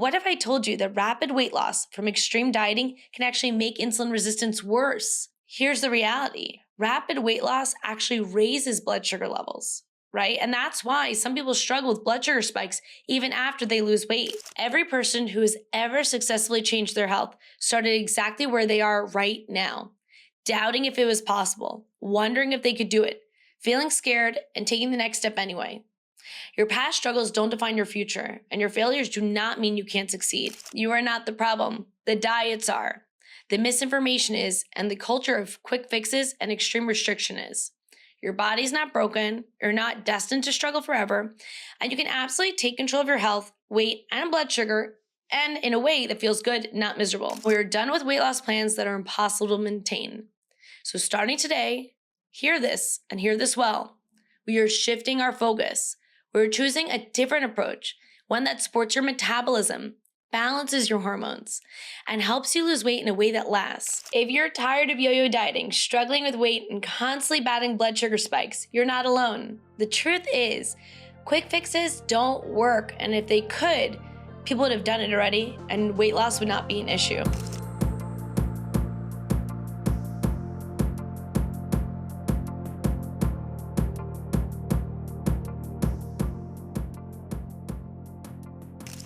what if I told you that rapid weight loss from extreme dieting can actually make insulin resistance worse? Here's the reality. Rapid weight loss actually raises blood sugar levels, right? And that's why some people struggle with blood sugar spikes even after they lose weight. Every person who has ever successfully changed their health started exactly where they are right now, doubting if it was possible, wondering if they could do it, feeling scared, and taking the next step anyway. Your past struggles don't define your future, and your failures do not mean you can't succeed. You are not the problem. The diets are. The misinformation is, and the culture of quick fixes and extreme restriction is. Your body's not broken, you're not destined to struggle forever, and you can absolutely take control of your health, weight, and blood sugar, and in a way that feels good, not miserable. We're done with weight loss plans that are impossible to maintain. So starting today, hear this and hear this well. We are shifting our focus. We're choosing a different approach, one that supports your metabolism, balances your hormones, and helps you lose weight in a way that lasts. If you're tired of yo-yo dieting, struggling with weight, and constantly battling blood sugar spikes, you're not alone. The truth is, quick fixes don't work, and if they could, people would have done it already, and weight loss would not be an issue.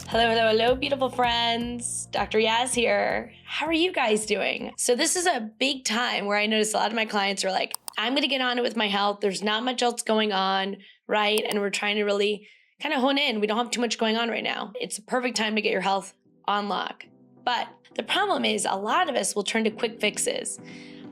Hello, beautiful friends. Dr. Yaz here. How are you guys doing? So this is a big time where I notice a lot of my clients are like, I'm going to get on it with my health. There's not much else going on, right? And we're trying to really kind of hone in. We don't have too much going on right now. It's a perfect time to get your health on lock. But the problem is a lot of us will turn to quick fixes.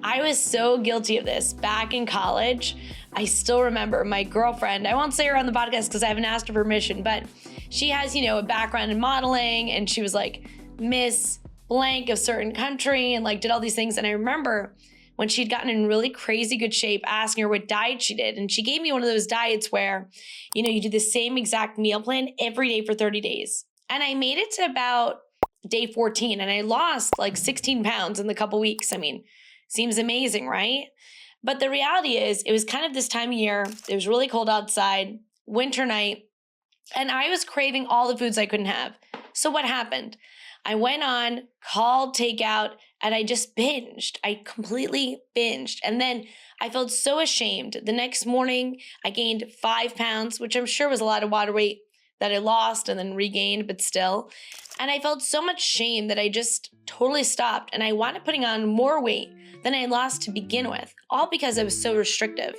I was so guilty of this back in college. I still remember my girlfriend, I won't say her on the podcast because I haven't asked her permission, but she has, a background in modeling, and she was like Miss blank of certain country and like did all these things. And I remember when she'd gotten in really crazy good shape, asking her what diet she did. And she gave me one of those diets where, you do the same exact meal plan every day for 30 days. And I made it to about day 14 and I lost like 16 pounds in the couple weeks. I mean, seems amazing, right? But the reality is it was kind of this time of year. It was really cold outside, winter night, and I was craving all the foods I couldn't have. So what happened? I went on, called takeout, and I just binged. I completely binged. And then I felt so ashamed. The next morning, I gained 5 pounds, which I'm sure was a lot of water weight that I lost and then regained, but still. And I felt so much shame that I just totally stopped. And I wound up putting on more weight than I lost to begin with, all because I was so restrictive.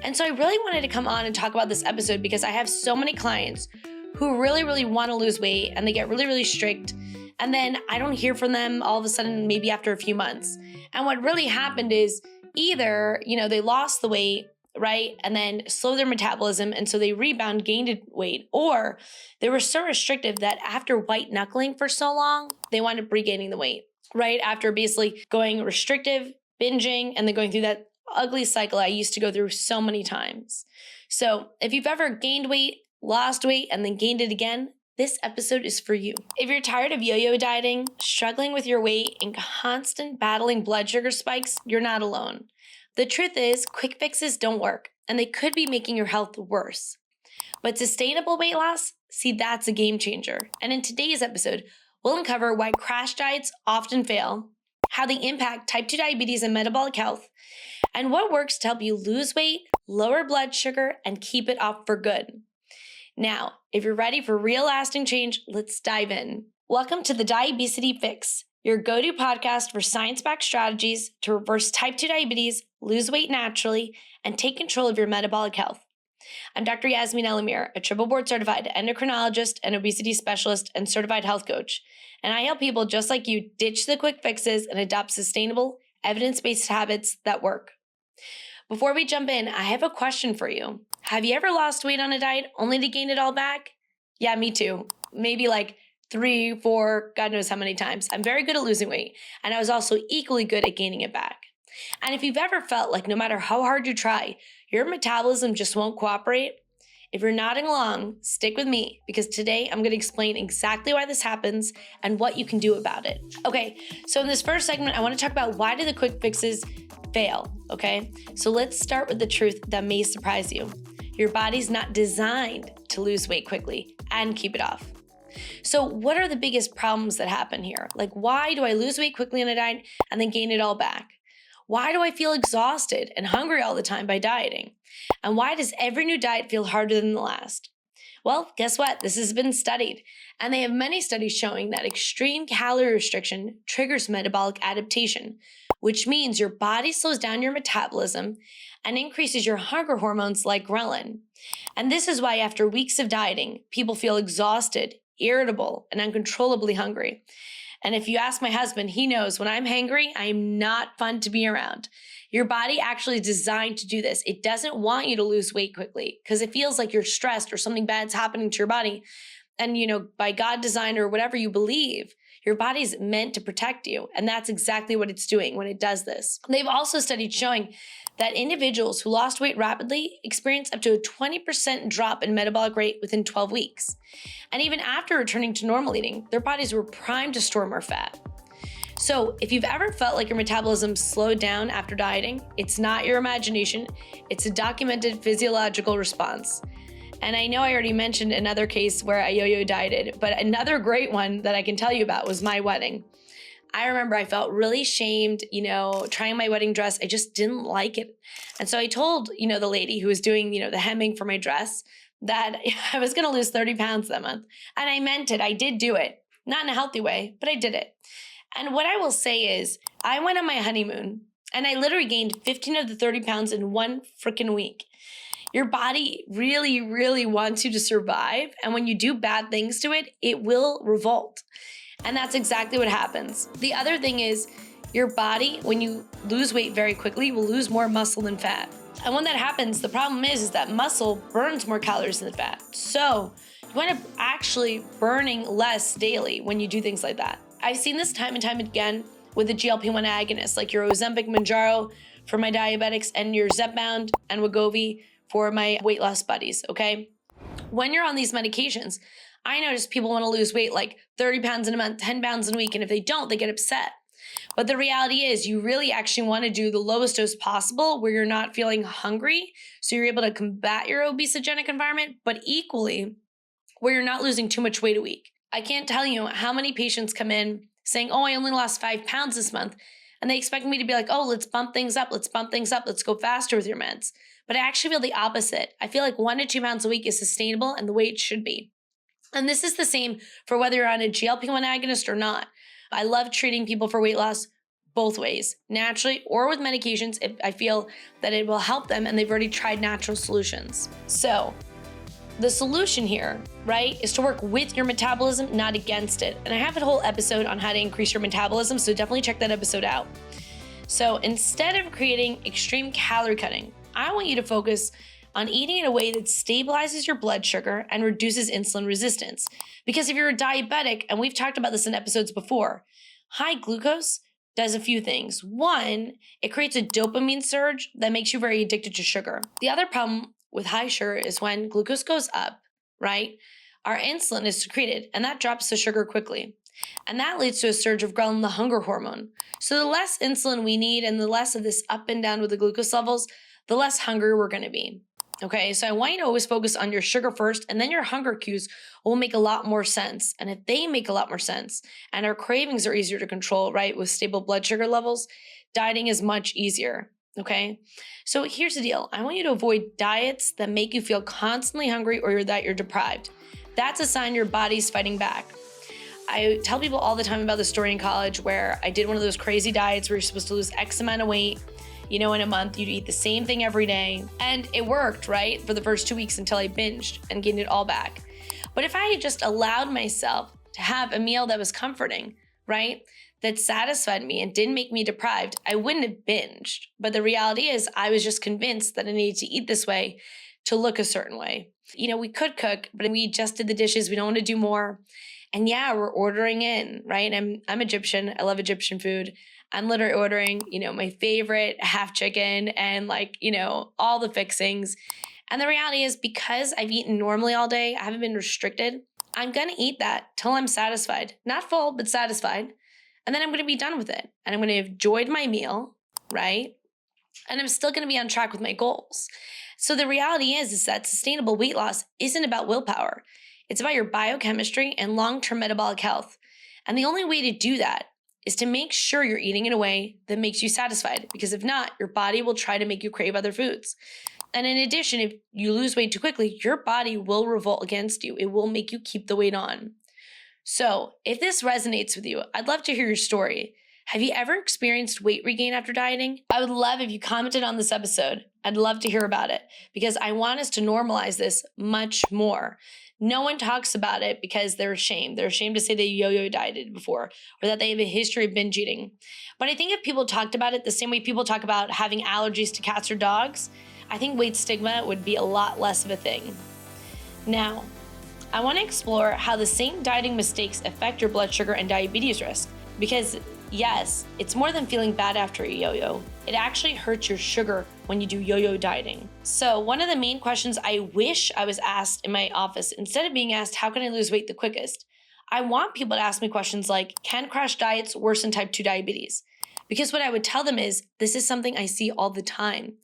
And so I really wanted to come on and talk about this episode because I have so many clients who really, really want to lose weight and they get really, really strict. And then I don't hear from them all of a sudden, maybe after a few months. And what really happened is either, they lost the weight, right? And then slowed their metabolism. And so they rebound, gained weight, or they were so restrictive that after white knuckling for so long, they wound up regaining the weight, right? After basically going restrictive, binging, and then going through that ugly cycle I used to go through so many times. So if you've ever gained weight, lost weight, and then gained it again, this episode is for you. If you're tired of yo-yo dieting, struggling with your weight, and constant battling blood sugar spikes, you're not alone. The truth is, quick fixes don't work, and they could be making your health worse. But sustainable weight loss, see, that's a game changer. And in today's episode, we'll uncover why crash diets often fail, how they impact type 2 diabetes and metabolic health, and what works to help you lose weight, lower blood sugar, and keep it off for good. Now, if you're ready for real lasting change, let's dive in. Welcome to the Diabesity Fix, your go-to podcast for science-backed strategies to reverse type 2 diabetes, lose weight naturally, and take control of your metabolic health. I'm Dr. Yasmine Elamir, a triple board certified endocrinologist and obesity specialist and certified health coach. And I help people just like you ditch the quick fixes and adopt sustainable, evidence-based habits that work. Before we jump in, I have a question for you. Have you ever lost weight on a diet only to gain it all back? Yeah, me too. Maybe like 3, 4, God knows how many times. I'm very good at losing weight, and I was also equally good at gaining it back. And if you've ever felt like no matter how hard you try, your metabolism just won't cooperate, if you're nodding along, stick with me because today I'm going to explain exactly why this happens and what you can do about it. Okay, so in this first segment, I want to talk about why do the quick fixes fail, okay? So let's start with the truth that may surprise you. Your body's not designed to lose weight quickly and keep it off. So what are the biggest problems that happen here? Like, why do I lose weight quickly on a diet and then gain it all back? Why do I feel exhausted and hungry all the time by dieting? And why does every new diet feel harder than the last? Well, guess what? This has been studied, and they have many studies showing that extreme calorie restriction triggers metabolic adaptation, which means your body slows down your metabolism and increases your hunger hormones like ghrelin. And this is why after weeks of dieting, people feel exhausted, irritable, and uncontrollably hungry. And if you ask my husband, he knows when I'm hangry, I am not fun to be around. Your body actually is designed to do this. It doesn't want you to lose weight quickly because it feels like you're stressed or something bad's happening to your body. And, by God design or whatever you believe, your body's meant to protect you. And that's exactly what it's doing when it does this. They've also studied showing that individuals who lost weight rapidly experience up to a 20% drop in metabolic rate within 12 weeks. And even after returning to normal eating, their bodies were primed to store more fat. So if you've ever felt like your metabolism slowed down after dieting, it's not your imagination, it's a documented physiological response. And I know I already mentioned another case where I yo-yo dieted, but another great one that I can tell you about was my wedding. I remember I felt really shamed, trying my wedding dress. I just didn't like it. And so I told, the lady who was doing, the hemming for my dress that I was going to lose 30 pounds that month. And I meant it. I did do it. Not in a healthy way, but I did it. And what I will say is I went on my honeymoon and I literally gained 15 of the 30 pounds in one freaking week. Your body really, really wants you to survive. And when you do bad things to it, it will revolt. And that's exactly what happens. The other thing is your body, when you lose weight very quickly, will lose more muscle than fat. And when that happens, the problem is that muscle burns more calories than fat. So you end up actually burning less daily when you do things like that. I've seen this time and time again with the GLP-1 agonists, like your Ozempic, Mounjaro for my diabetics, and your Zepbound and Wegovy for my weight loss buddies, okay? When you're on these medications, I notice people want to lose weight like 30 pounds in a month, 10 pounds in a week, and if they don't, they get upset. But the reality is you really actually want to do the lowest dose possible where you're not feeling hungry, so you're able to combat your obesogenic environment, but equally where you're not losing too much weight a week. I can't tell you how many patients come in saying, I only lost 5 pounds this month. And they expect me to be like, let's bump things up. Let's go faster with your meds. But I actually feel the opposite. I feel like 1 to 2 pounds a week is sustainable and the way it should be. And this is the same for whether you're on a GLP-1 agonist or not. I love treating people for weight loss both ways, naturally or with medications if I feel that it will help them and they've already tried natural solutions. So the solution here, right, is to work with your metabolism, not against it. And I have a whole episode on how to increase your metabolism, so definitely check that episode out. So instead of creating extreme calorie cutting, I want you to focus on eating in a way that stabilizes your blood sugar and reduces insulin resistance. Because if you're a diabetic, and we've talked about this in episodes before, high glucose does a few things. One, it creates a dopamine surge that makes you very addicted to sugar. The other problem with high sugar is when glucose goes up, right? Our insulin is secreted and that drops the sugar quickly. And that leads to a surge of ghrelin, the hunger hormone. So the less insulin we need and the less of this up and down with the glucose levels, the less hungry we're going to be. Okay, so I want you to always focus on your sugar first, and then your hunger cues will make a lot more sense. And if they make a lot more sense and our cravings are easier to control, right, with stable blood sugar levels, dieting is much easier. Okay, so here's the deal. I want you to avoid diets that make you feel constantly hungry or that you're deprived. That's a sign your body's fighting back. I tell people all the time about the story in college where I did one of those crazy diets where you're supposed to lose X amount of weight. In a month, you'd eat the same thing every day. And it worked, right? For the first 2 weeks until I binged and gained it all back. But if I had just allowed myself to have a meal that was comforting, right? That satisfied me and didn't make me deprived, I wouldn't have binged. But the reality is I was just convinced that I needed to eat this way to look a certain way. We could cook, but we just did the dishes. We don't want to do more. And yeah, we're ordering in, right? I'm Egyptian. I love Egyptian food. I'm literally ordering, my favorite half chicken and all the fixings. And the reality is because I've eaten normally all day, I haven't been restricted, I'm going to eat that till I'm satisfied. Not full, but satisfied. And then I'm going to be done with it. And I'm going to have enjoyed my meal, right? And I'm still going to be on track with my goals. So the reality is that sustainable weight loss isn't about willpower. It's about your biochemistry and long-term metabolic health. And the only way to do that is to make sure you're eating in a way that makes you satisfied, because if not, your body will try to make you crave other foods. And in addition, if you lose weight too quickly, your body will revolt against you. It will make you keep the weight on. So if this resonates with you, I'd love to hear your story. Have you ever experienced weight regain after dieting? I would love if you commented on this episode. I'd love to hear about it because I want us to normalize this much more. No one talks about it because they're ashamed. They're ashamed to say they yo-yo dieted before or that they have a history of binge eating. But I think if people talked about it the same way people talk about having allergies to cats or dogs, I think weight stigma would be a lot less of a thing. Now, I want to explore how the same dieting mistakes affect your blood sugar and diabetes risk. Because yes, it's more than feeling bad after a yo-yo. It actually hurts your sugar when you do yo-yo dieting. So one of the main questions I wish I was asked in my office, instead of being asked, how can I lose weight the quickest? I want people to ask me questions like, can crash diets worsen type 2 diabetes? Because what I would tell them is, this is something I see all the time.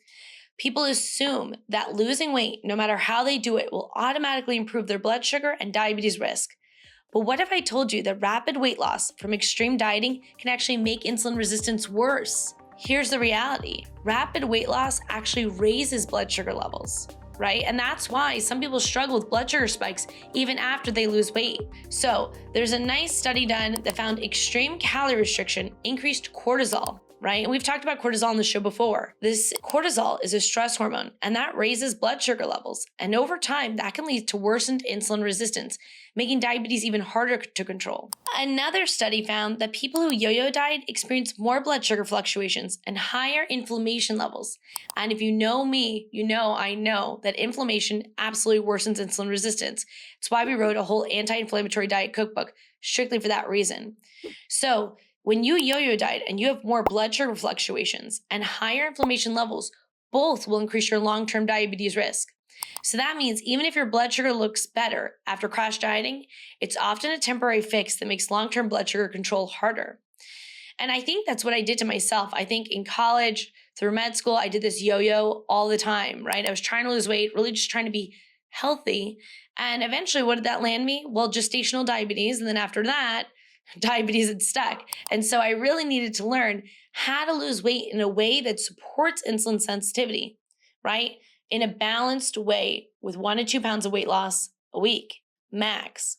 People assume that losing weight, no matter how they do it, will automatically improve their blood sugar and diabetes risk. But what if I told you that rapid weight loss from extreme dieting can actually make insulin resistance worse? Here's the reality. Rapid weight loss actually raises blood sugar levels, right? And that's why some people struggle with blood sugar spikes even after they lose weight. So there's a nice study done that found extreme calorie restriction increased cortisol, right? And we've talked about cortisol on the show before. This cortisol is a stress hormone and that raises blood sugar levels. And over time, that can lead to worsened insulin resistance, making diabetes even harder to control. Another study found that people who yo-yo diet experience more blood sugar fluctuations and higher inflammation levels. And if you know me, you know I know that inflammation absolutely worsens insulin resistance. It's why we wrote a whole anti-inflammatory diet cookbook strictly for that reason. So when you yo-yo diet and you have more blood sugar fluctuations and higher inflammation levels, both will increase your long-term diabetes risk. So that means even if your blood sugar looks better after crash dieting, it's often a temporary fix that makes long-term blood sugar control harder. And I think that's what I did to myself. I think in college, through med school, I did this yo-yo all the time, right? I was trying to lose weight, really just trying to be healthy. And eventually, what did that land me? Well, gestational diabetes. And then after that, diabetes had stuck. And so I really needed to learn how to lose weight in a way that supports insulin sensitivity, right? In a balanced way with 1 to 2 pounds of weight loss a week, max.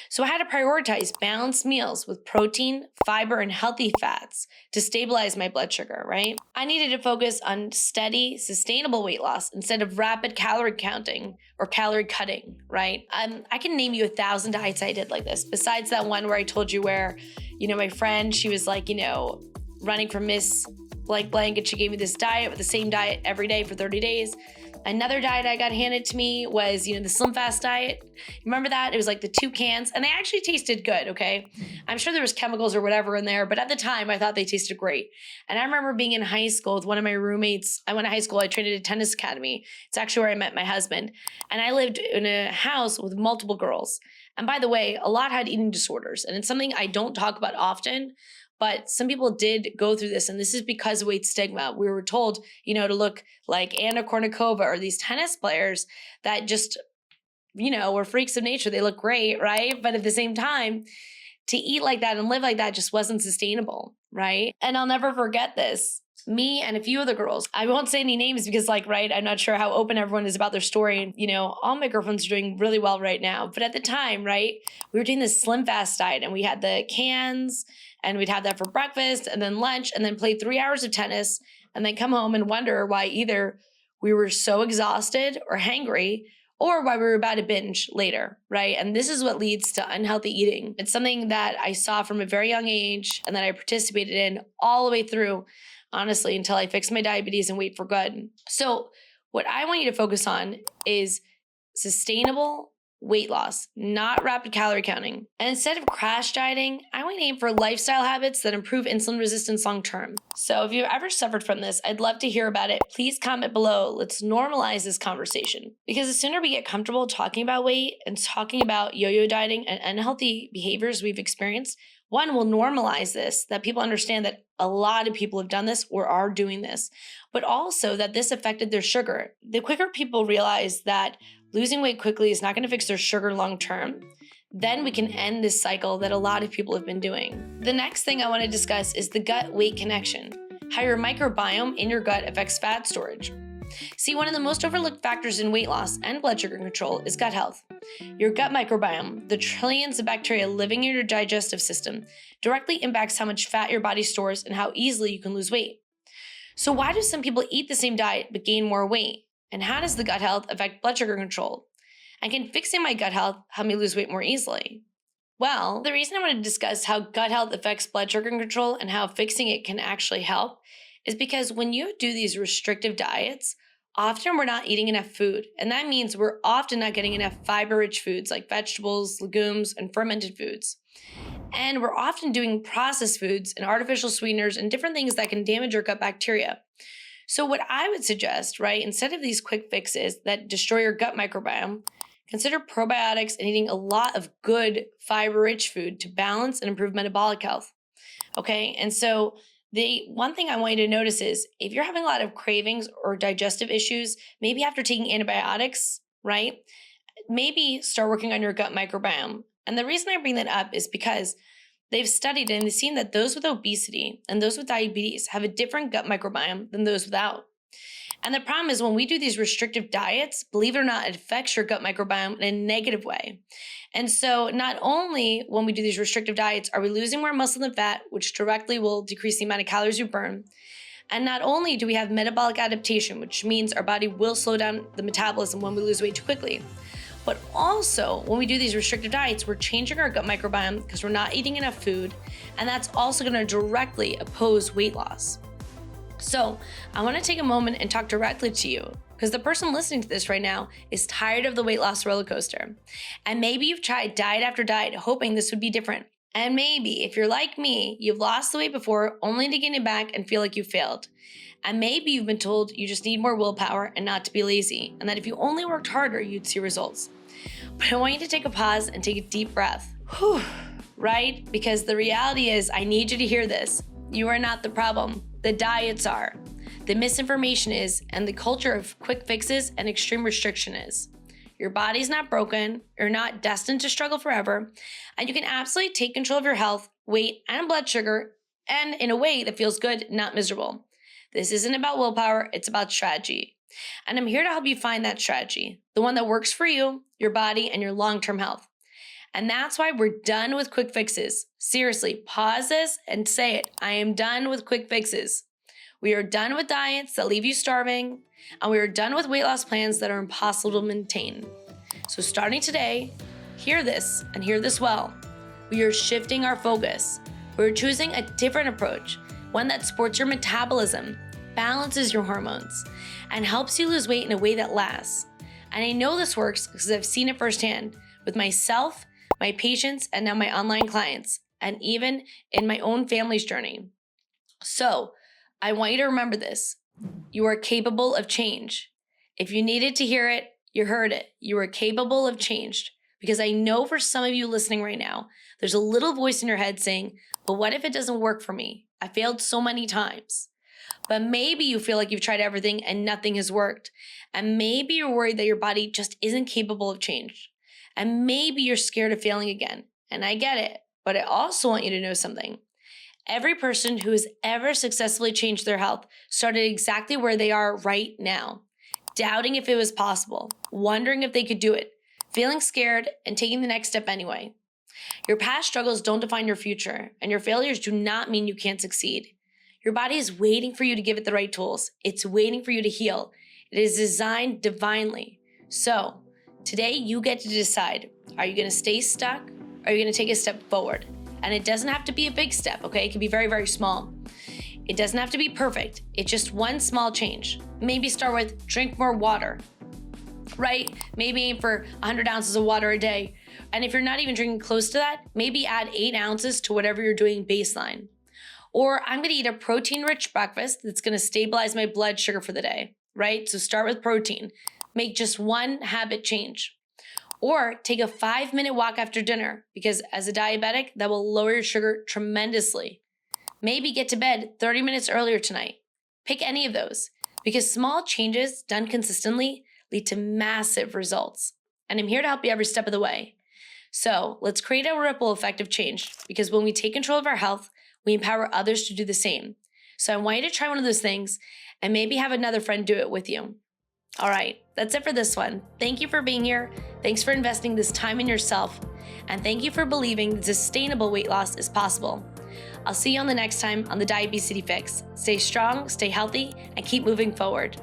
So I had to prioritize balanced meals with protein, fiber, and healthy fats to stabilize my blood sugar, right? I needed to focus on steady, sustainable weight loss instead of rapid calorie counting or calorie cutting, right? I can name you 1,000 diets I did like this, besides that one where I told you where, my friend, she was like, running for Miss blank blank, and she gave me this diet with the same diet every day for 30 days. Another diet I got handed to me was, the Slim Fast diet. Remember that? It was like the 2 cans, and they actually tasted good, okay? I'm sure there was chemicals or whatever in there, but at the time, I thought they tasted great. And I remember being in high school with one of my roommates. I went to high school. I trained at a tennis academy. It's actually where I met my husband. And I lived in a house with multiple girls. And by the way, a lot had eating disorders, and it's something I don't talk about often. But some people did go through this, and this is because of weight stigma. We were told, to look like Anna Kournikova or these tennis players that just, were freaks of nature. They look great, right? But at the same time, to eat like that and live like that just wasn't sustainable, right? And I'll never forget this. Me and a few other girls, I won't say any names because right, I'm not sure how open everyone is about their story. And, all my girlfriends are doing really well right now. But at the time, right, we were doing this Slim Fast diet and we had the cans and we'd have that for breakfast and then lunch and then play 3 hours of tennis and then come home and wonder why either we were so exhausted or hangry or why we were about to binge later, right? And this is what leads to unhealthy eating. It's something that I saw from a very young age and that I participated in all the way through, honestly, until I fixed my diabetes and weight for good. So what I want you to focus on is sustainable weight loss, not rapid calorie counting. And instead of crash dieting, I want to aim for lifestyle habits that improve insulin resistance long term. So if you've ever suffered from this, I'd love to hear about it. Please comment below. Let's normalize this conversation. Because the sooner we get comfortable talking about weight and talking about yo-yo dieting and unhealthy behaviors we've experienced, one, will normalize this, that people understand that a lot of people have done this or are doing this, but also that this affected their sugar. The quicker people realize that losing weight quickly is not going to fix their sugar long term, then we can end this cycle that a lot of people have been doing. The next thing I want to discuss is the gut-weight connection, how your microbiome in your gut affects fat storage. See, one of the most overlooked factors in weight loss and blood sugar control is gut health. Your gut microbiome, the trillions of bacteria living in your digestive system, directly impacts how much fat your body stores and how easily you can lose weight. So why do some people eat the same diet but gain more weight? And how does the gut health affect blood sugar control? And can fixing my gut health help me lose weight more easily? Well, the reason I want to discuss how gut health affects blood sugar control and how fixing it can actually help is because when you do these restrictive diets, often we're not eating enough food. And that means we're often not getting enough fiber-rich foods like vegetables, legumes, and fermented foods. And we're often doing processed foods and artificial sweeteners and different things that can damage our gut bacteria. So what I would suggest, right, instead of these quick fixes that destroy your gut microbiome, consider probiotics and eating a lot of good fiber-rich food to balance and improve metabolic health. Okay, and so the one thing I want you to notice is if you're having a lot of cravings or digestive issues, maybe after taking antibiotics, right, maybe start working on your gut microbiome. And the reason I bring that up is because they've studied and they've seen that those with obesity and those with diabetes have a different gut microbiome than those without. And the problem is when we do these restrictive diets, believe it or not, it affects your gut microbiome in a negative way. And so not only when we do these restrictive diets are we losing more muscle than fat, which directly will decrease the amount of calories you burn, and not only do we have metabolic adaptation, which means our body will slow down the metabolism when we lose weight too quickly, but also when we do these restrictive diets, we're changing our gut microbiome because we're not eating enough food, and that's also going to directly oppose weight loss. So I want to take a moment and talk directly to you because the person listening to this right now is tired of the weight loss roller coaster. And maybe you've tried diet after diet hoping this would be different. And maybe if you're like me, you've lost the weight before only to gain it back and feel like you failed. And maybe you've been told you just need more willpower and not to be lazy, and that if you only worked harder, you'd see results. But I want you to take a pause and take a deep breath. Whew, right? Because the reality is, I need you to hear this. You are not the problem. The diets are. The misinformation is, and the culture of quick fixes and extreme restriction is. Your body's not broken, you're not destined to struggle forever, and you can absolutely take control of your health, weight, and blood sugar, and in a way that feels good, not miserable. This isn't about willpower, it's about strategy. And I'm here to help you find that strategy, the one that works for you, your body, and your long-term health. And that's why we're done with quick fixes. Seriously, pause this and say it. I am done with quick fixes. We are done with diets that leave you starving, and we are done with weight loss plans that are impossible to maintain. So starting today, hear this and hear this well. We are shifting our focus. We're choosing a different approach, one that supports your metabolism, balances your hormones, and helps you lose weight in a way that lasts. And I know this works because I've seen it firsthand with myself, my patients, and now my online clients, and even in my own family's journey. So I want you to remember this. You are capable of change. If you needed to hear it, you heard it. You are capable of change. Because I know for some of you listening right now, there's a little voice in your head saying, but what if it doesn't work for me? I failed so many times. But maybe you feel like you've tried everything and nothing has worked. And maybe you're worried that your body just isn't capable of change. And maybe you're scared of failing again. And I get it. But I also want you to know something. Every person who has ever successfully changed their health started exactly where they are right now, doubting if it was possible, wondering if they could do it, feeling scared, and taking the next step anyway. Your past struggles don't define your future, and your failures do not mean you can't succeed. Your body is waiting for you to give it the right tools. It's waiting for you to heal. It is designed divinely. So today you get to decide, are you going to stay stuck? Or are you going to take a step forward? And it doesn't have to be a big step, okay? It can be very, very small. It doesn't have to be perfect. It's just one small change. Maybe start with drink more water, right? Maybe aim for 100 ounces of water a day. And if you're not even drinking close to that, maybe add 8 ounces to whatever you're doing baseline. Or I'm gonna eat a protein-rich breakfast that's gonna stabilize my blood sugar for the day, right? So start with protein. Make just one habit change. Or take a 5-minute walk after dinner, because as a diabetic, that will lower your sugar tremendously. Maybe get to bed 30 minutes earlier tonight. Pick any of those, because small changes done consistently lead to massive results. And I'm here to help you every step of the way. So let's create a ripple effect of change, because when we take control of our health, we empower others to do the same. So I want you to try one of those things and maybe have another friend do it with you. All right, that's it for this one. Thank you for being here. Thanks for investing this time in yourself. And thank you for believing that sustainable weight loss is possible. I'll see you on the next time on the Diabesity Fix. Stay strong, stay healthy, and keep moving forward.